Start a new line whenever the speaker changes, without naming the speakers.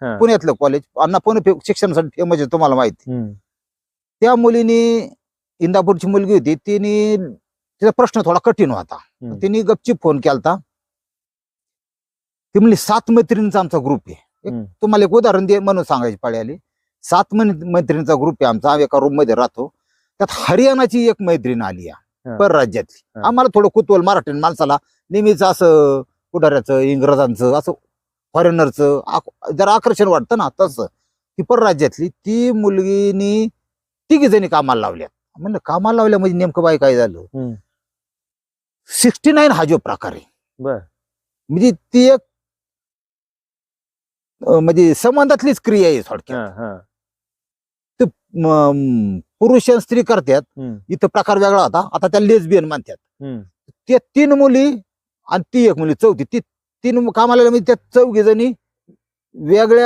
हा.
पुण्यातलं कॉलेज, अण्णा पुणे शिक्षणासाठी फेमस आहे तुम्हाला माहिती.
हम्म.
त्या मुलीने, इंदापूरची मुलगी होती, तिचा प्रश्न थोडा कठीण होता.
हम्म.
तिने गपचीप फोन केलता. ती म्हणली 7 मैत्रिणींचा आमचा ग्रुप आहे.
हम्म.
तुम्हाला एक उदाहरण दे म्हणून सांगायची पाळी आली. 7 मैत्रिणींचा ग्रुप आहे आमचा, आम्ही एका रूम मध्ये राहतो. त्यात हरियाणाची एक मैत्रीण आली
हा.
परराज्यातली.
हा.
आम्हाला थोडं कुतूहल मराठी माणसाला नेहमीच असं पुढाऱ्याचं, इंग्रजांचं, असं फॉरेनरचं जरा आकर्षण वाटतं ना, तसं ती परराज्यातली ती मुलगीनी 3 जणी कामाला लावल्या. म्हणलं कामाला लावल्या म्हणजे नेमकं बाई काय झालं.
हम्म.
69 हा जो प्रकार आहे,
बर.
म्हणजे ती एक म्हणजे संबंधातलीच क्रिया आहे थोडक्यात.
हा. हा.
पुरुष आणि स्त्री करतात.
हम्म.
इथं प्रकार वेगळा होता. आता त्या लेस्बियन म्हणतात.
हम्म.
त्या 3 मुली आणि ती एक मुली, चौथी, ती 3 कामाला, म्हणजे त्या 4 जणी वेगळ्या